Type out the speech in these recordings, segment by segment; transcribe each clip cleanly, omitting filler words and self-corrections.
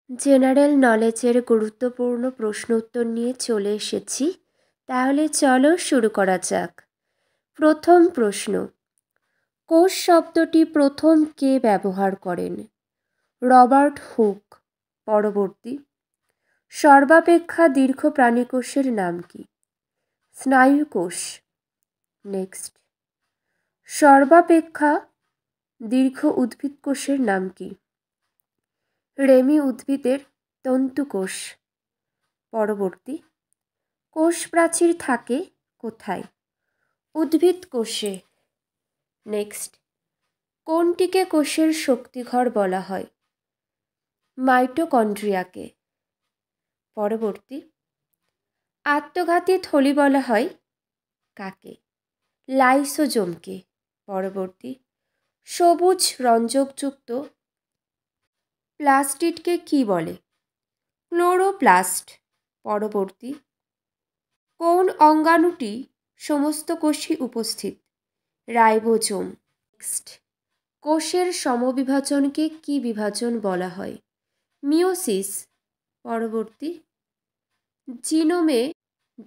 General নলেজের গুরুত্বপূর্ণ প্রশ্ন উত্তর নিয়ে চলে এসেছি। তাহলে চলো শুরু করা যাক। প্রথম প্রশ্ন, কোষ শব্দটি প্রথম কে ব্যবহার করেন? Robert Hooke. পরবর্তী, সর্বাপেক্ষা দীর্ঘ প্রাণীকোষের নাম কি? স্নায়ুকোষ। নেক্সট, সর্বাপেক্ষা দীর্ঘ উদ্ভিদ কোষের নাম কি? রেমি উদ্ভিদের তন্তুকোষ। পরবর্তী, কোষ প্রাচীর থাকে কোথায়? উদ্ভিদ কোষে। নেক্সট, কোনটিকে কোষের শক্তিঘর বলা হয়? মাইটোকন্ড্রিয়াকে। পরবর্তী, আত্মঘাতী থলি বলা হয় কাকে? লাইসোজোমকে। পরবর্তী, সবুজ রঞ্জকযুক্ত প্লাস্টিডকে কি বলে? ক্লোরোপ্লাস্ট। পরবর্তী, কোন অঙ্গাণুটি সমস্ত কোষে উপস্থিত? রাইবোজোম। নেক্সট, কোষের সমবিভাজনকে কি বিভাজন বলা হয়? মিওসিস। পরবর্তী, জিনোমে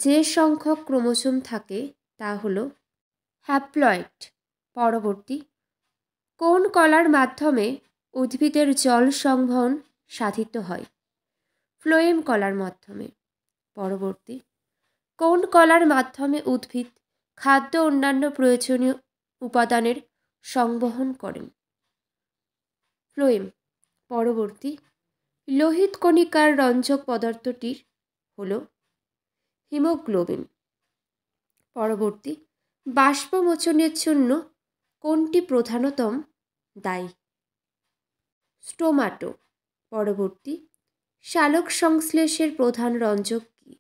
যে সংখ্যক ক্রোমোজোম থাকে তা হলো হ্যাপ্লয়েড। পরবর্তী, কোন কলার মাধ্যমে উদ্ভিদের জল সংবহন সাধিত হয়? ফ্লোয়েম কলার মাধ্যমে। পরবর্তী, কোন কলার মাধ্যমে উদ্ভিদ খাদ্য অন্যান্য প্রয়োজনীয় উপাদানের সংবহন করেন? ফ্লোয়েম। পরবর্তী, লোহিত কণিকার রঞ্জক পদার্থটির হল হিমোগ্লোবিন। পরবর্তী, বাষ্পমোচনের জন্য কোনটি প্রধানতম দায়ী? স্টোমাটো। পরবর্তী, সালোক সংশ্লেষের প্রধান রঞ্জক কি?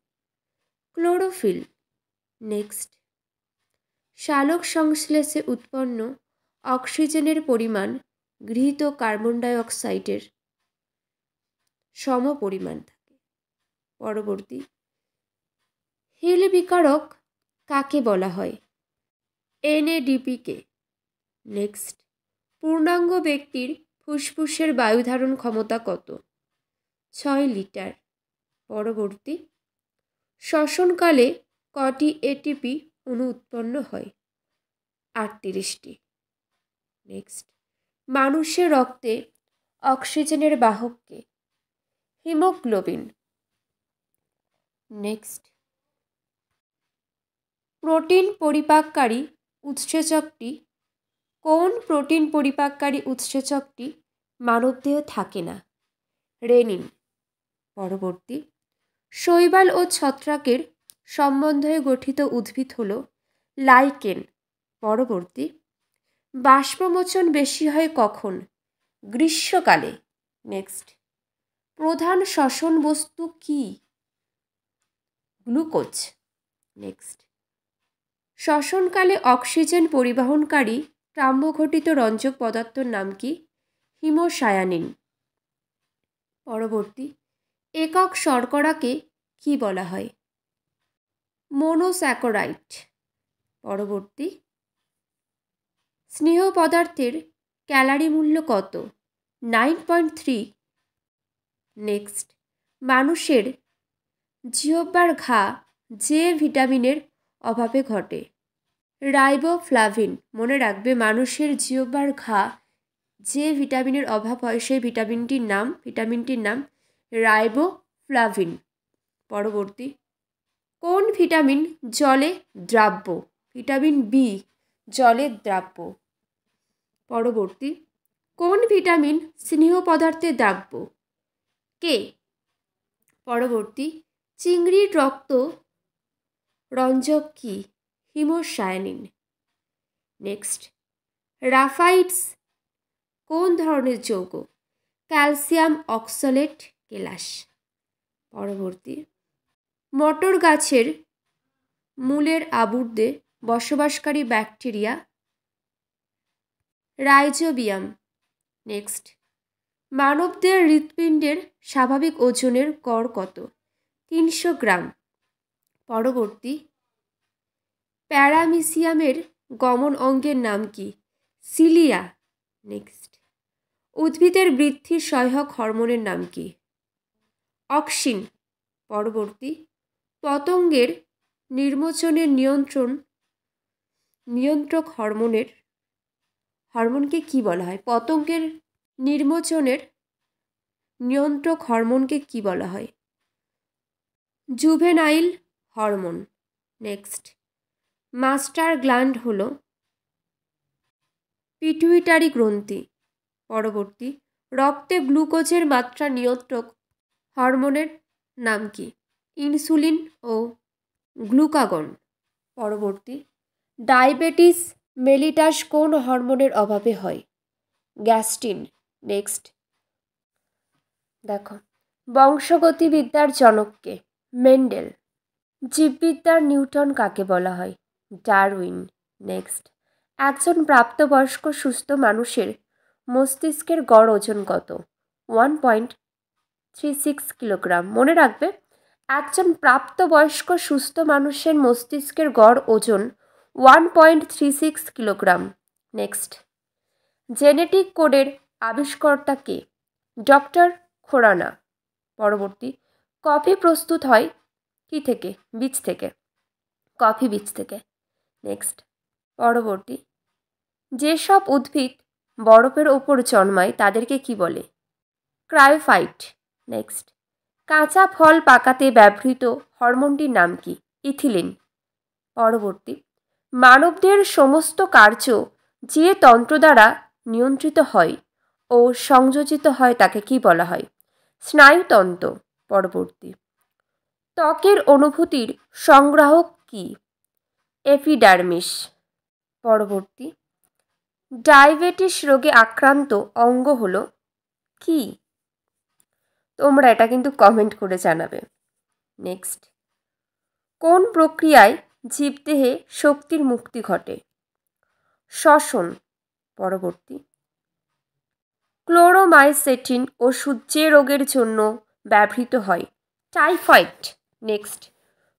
ক্লোরোফিল। নেক্সট, সালোক সংশ্লেষে উৎপন্ন অক্সিজেনের পরিমাণ গৃহীত কার্বন ডাই অক্সাইডের সমপরিমাণ থাকে। পরবর্তী, হিল বিকারক কাকে বলা হয়? এনএডিপিকে। নেক্সট, পূর্ণাঙ্গ ব্যক্তির ফুসফুসের বায়ু ধারণ ক্ষমতা কত? 6 লিটার। পরবর্তী, শ্বসনকালে কটি এটিপি অণু উৎপন্ন হয়? 38টি। নেক্সট, মানুষের রক্তে অক্সিজেনের বাহককে? হিমোগ্লোবিন। নেক্সট, প্রোটিন পরিপাককারী উৎসেচকটি কোন প্রোটিন পরিপাককারী উৎসেচকটি মানবদেহে থাকে না? রেনিন। পরবর্তী, শৈবাল ও ছত্রাকের সমন্বয়ে গঠিত উদ্ভিদ হল লাইকেন। পরবর্তী, বাষ্পমোচন বেশি হয় কখন? গ্রীষ্মকালে। নেক্সট, প্রধান শ্বসন বস্তু কি? গ্লুকোজ। নেক্সট, শ্বসনকালে অক্সিজেন পরিবহনকারী প্রাম্যঘটিত রঞ্জক পদার্থর নাম কি? হিমোসায়ানিন। পরবর্তী, একক শর্করাকে কি বলা হয়? মোনোস্যাকারাইড। পরবর্তী, স্নেহ পদার্থের ক্যালোরি মূল্য কত? 9.3। নেক্সট, মানুষের জিহ্বার ঘা যে ভিটামিনের অভাবে ঘটে? রাইবোফ্লাভিন। মনে রাখবে, মানুষের জিহ্বার ঘা যে ভিটামিনের অভাব হয় সেই ভিটামিনটির নাম রাইবোফ্লাভিন। পরবর্তী, কোন ভিটামিন জলে দ্রাব্য? ভিটামিন বি জলে দ্রাব্য। পরবর্তী, কোন ভিটামিন স্নেহ পদার্থে দ্রাব্য? কে। পরবর্তী, চিংড়ির রক্ত রঞ্জক কি? হিমোসায়ানিন। নেক্সট, রাফাইডস কোন ধরনের যৌগ? ক্যালসিয়াম অক্সালেট কেলাস। পরবর্তী, মটর গাছের মূলের আবুর্দে বসবাসকারী ব্যাকটেরিয়া? রাইজোবিয়াম। নেক্সট, মানবদের হৃৎপিণ্ডের স্বাভাবিক ওজনের গড় কত? 300 গ্রাম। পরবর্তী, প্যারামিসিয়ামের গমন অঙ্গের নাম কি? সিলিয়া। নেক্সট, উদ্ভিদের বৃদ্ধির সহায়ক হরমোনের নাম কি? অক্সিন। পরবর্তী, পতঙ্গের নির্মোচনের নিয়ন্ত্রক হরমোনকে কি বলা হয়? পতঙ্গের নির্মোচনের নিয়ন্ত্রক হরমোনকে কি বলা হয়? Juvenile hormone. Next, master gland হলো পিটুইটারি গ্রন্থি। পরবর্তী, রক্তে গ্লুকোজের মাত্রা নিয়ন্ত্রক হরমোনের নাম কি? ইনসুলিন ও গ্লুকাগন। পরবর্তী, ডায়াবেটিস মেলিটাস কোন হরমোনের অভাবে হয়? গ্যাস্ট্রিন। নেক্সট, দেখো, বংশগতিবিদ্যার জনককে? মেন্ডেল। জীববিদ্যার নিউটন কাকে বলা হয়? ডারউইন। নেক্সট, একজন প্রাপ্তবয়স্ক সুস্থ মানুষের মস্তিষ্কের গড় ওজন কত? 1.36 কিলোগ্রাম। মনে রাখবে, একজন প্রাপ্তবয়স্ক সুস্থ মানুষের মস্তিষ্কের গড় ওজন 1.36 কিলোগ্রাম। নেক্সট, জেনেটিক কোডের আবিষ্কর্তা কে? ডক্টর খোরানা। পরবর্তী, কফি প্রস্তুত হয় কি থেকে? বীজ থেকে। কফি বীজ থেকে। নেক্সট, পরবর্তী, যেসব উদ্ভিদ বরফের ওপর জন্মায় তাদেরকে কি বলে? ক্রায়োফাইট। নেক্সট, কাঁচা ফল পাকাতে ব্যবহৃত হরমোনটির নাম কি? ইথিলিন। পরবর্তী, মানবদের সমস্ত কার্য যে তন্ত্র দ্বারা নিয়ন্ত্রিত হয় ও সংযোজিত হয় তাকে কি বলা হয়? স্নায়ুতন্ত্র। পরবর্তী, ত্বকের অনুভূতির সংগ্রাহক কি? এপিডার্মিস। পরবর্তী, ডায়াবেটিস রোগে আক্রান্ত অঙ্গ হলো কি? তোমরা এটা কিন্তু কমেন্ট করে জানাবে। নেক্সট, কোন প্রক্রিয়ায় জীবদেহে শক্তির মুক্তি ঘটে? শ্বসন। পরবর্তী, ক্লোরোমাইসেটিন ওষুধ যে রোগের জন্য ব্যবহৃত হয়? টাইফয়েড। নেক্সট,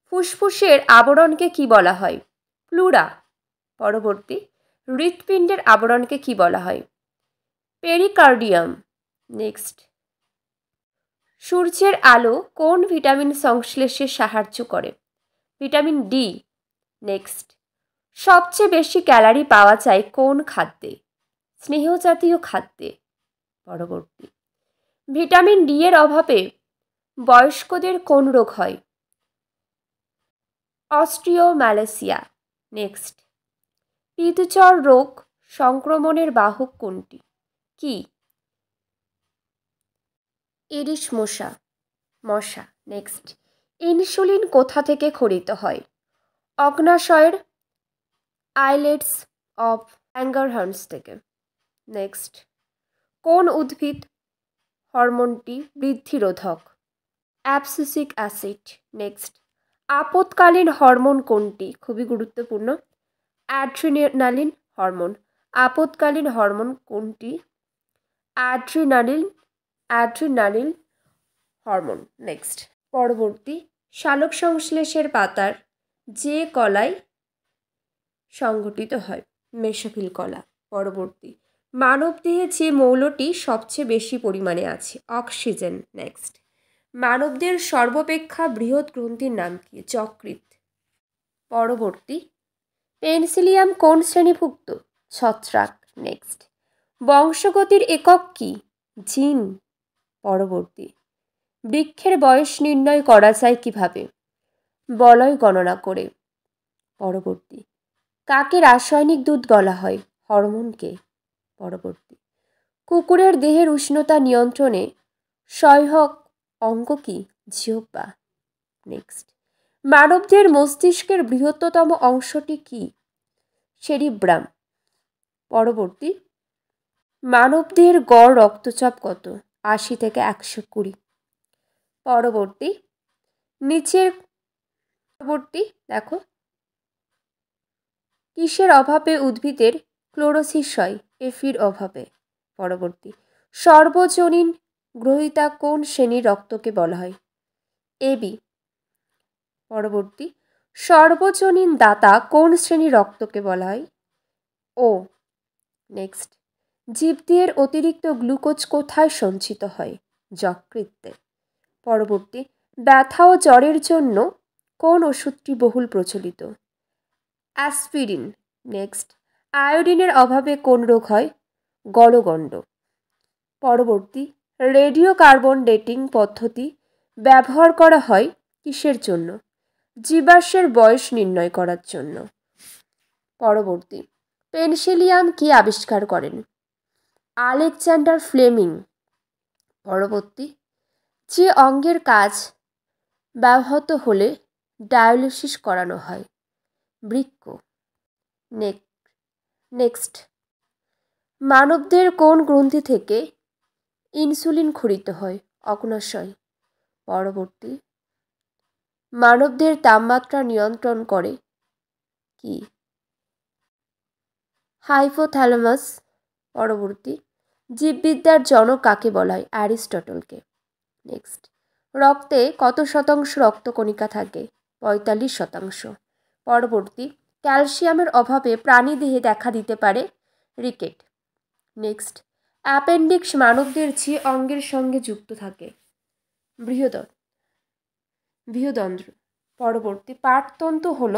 ফুসফুসের আবরণকে কি বলা হয়? প্লুরা। পরবর্তী, হৃৎপিণ্ডের আবরণকে কি বলা হয়? পেরিকার্ডিয়াম। নেক্সট, সূর্যের আলো কোন ভিটামিন সংশ্লেষে সাহায্য করে? Vitamin D. নেক্সট, সবচেয়ে বেশি ক্যালোরি পাওয়া যায় কোন খাদ্যে? স্নেহজাতীয় খাদ্যে। পরবর্তী, ভিটামিন ডি এর অভাবে বয়স্কদের কোন রোগ হয়? অস্ট্রিওম্যালাসিয়া। নেক্সট, পিতজ্বর রোগ সংক্রমণের বাহক কোনটি? কি? এডিস মশা। নেক্সট, ইনসুলিন কোথা থেকে খরিত হয়? অগ্নাশয়ের আইলেটস অফ ল্যাঙ্গারহ্যান্স থেকে। নেক্সট, কোন উদ্ভিদ হরমোনটি বৃদ্ধিরোধক? Abscisic acid. নেক্সট, আপৎকালীন হরমোন কোনটি? খুবই গুরুত্বপূর্ণ, অ্যাড্রিনালিন হরমোন। আপৎকালীন হরমোন কোনটি? Adrenaline hormone. নেক্সট, পরবর্তী, সালোক সংশ্লেষের পাতার যে কলায় সংঘটিত হয়? মেসোফিল কলা। পরবর্তী, মানবদেহে যে মৌলটি সবচেয়ে বেশি পরিমাণে আছে? অক্সিজেন। নেক্সট, মানবদের সর্বাপেক্ষা বৃহৎ গ্রন্থির নাম কি? যকৃৎ। পরবর্তী, পেনসিলিয়াম কোন শ্রেণীভুক্ত? ছত্রাক। নেক্সট, বংশগতির একক কি? জিন। পরবর্তী, বৃক্ষের বয়স নির্ণয় করা যায় কিভাবে? বলয় গণনা করে। পরবর্তী, কাকে রাসায়নিক দূত বলা হয়? হরমোনকে। পরবর্তী, কুকুরের দেহের উষ্ণতা নিয়ন্ত্রণে সহায়ক অঙ্গ কি? জিহ্বা। নেক্সট, মানবদের মস্তিষ্কের বৃহত্তম অংশটি কি? সেরিব্রাম। পরবর্তী, মানবদেহের গড় রক্তচাপ কত? 80 থেকে 120। পরবর্তী, দেখো, কিসের অভাবে উদ্ভিদের ক্লোরোসিস হয়? এফির অভাবে। পরবর্তী, সর্বজনীন গ্রহীতা কোন শ্রেণীর রক্তকে বলা হয়? এবি। পরবর্তী, সর্বজনীন দাতা কোন শ্রেণীর রক্তকে বলা হয়? ও। নেক্সট, জীবদেহের অতিরিক্ত গ্লুকোজ কোথায় সঞ্চিত হয়? যকৃতে। পরবর্তী, ব্যথা ও জ্বরের জন্য কোন ওষুধটি বহুল প্রচলিত? অ্যাসপিরিন। নেক্সট, আয়োডিনের অভাবে কোন রোগ হয়? গলগণ্ড। পরবর্তী, রেডিও কার্বন ডেটিং পদ্ধতি ব্যবহার করা হয় কিসের জন্য? জীবাশ্মের বয়স নির্ণয় করার জন্য। পরবর্তী, পেনসিলিয়াম কি আবিষ্কার করেন? Alexander Fleming. পরবর্তী, যে অঙ্গের কাজ ব্যাহত হলে ডায়ালিসিস করানো হয়? বৃক্ক। নেক্সট, মানবদের কোন গ্রন্থি থেকে ইনসুলিন ক্ষরিত হয়? অগ্ন্যাশয়। পরবর্তী, মানবদের তাপমাত্রা নিয়ন্ত্রণ করে কি? হাইপোথ্যালামাস। পরবর্তী, জীববিদ্যার জনক কাকে বলা হয়? অ্যারিস্টটলকে। নেক্সট, রক্তে কত শতাংশ রক্তকণিকা থাকে? 45%। পরবর্তী, ক্যালসিয়ামের অভাবে প্রাণীদেহে দেখা দিতে পারে রিকেট। নেক্সট, অ্যাপেন্ডিক্স মানবদের যে অঙ্গের সঙ্গে যুক্ত থাকে? বৃহদন্ত্র। পরবর্তী, পাটতন্তু হল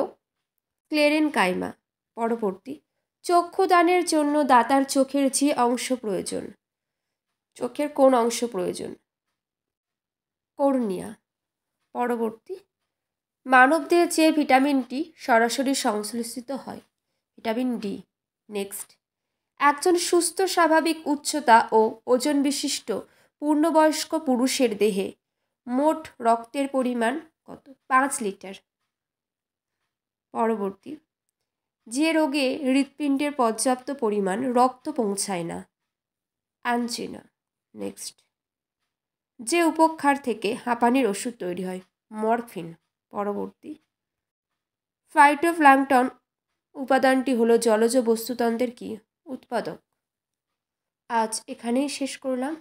স্ক্লেরেনকাইমা। পরবর্তী, চক্ষুদানের জন্য দাতার চোখের যে অংশ প্রয়োজন? চোখের কোন অংশ প্রয়োজন? কর্নিয়া। পরবর্তী, মানবদের যে ভিটামিনটি সরাসরি সংশ্লেষিত হয়? Vitamin D. নেক্সট, একজন সুস্থ স্বাভাবিক উচ্চতা ও ওজন বিশিষ্ট পূর্ণবয়স্ক পুরুষের দেহে মোট রক্তের পরিমাণ কত? 5 লিটার। পরবর্তী, যে রোগে হৃৎপিণ্ডের পর্যাপ্ত পরিমাণ রক্ত পৌঁছায় না? অ্যাঞ্জিনা। নেক্সট, যে উপক্ষার থেকে হাঁপানির ওষুধ তৈরি হয়? মরফিন। পরবর্তী, ফাইটোপ্ল্যাঙ্কটন উপাদানটি হলো জলজ বস্তুতন্ত্রের কি উৎপাদক? আজ এখানেই শেষ করলাম।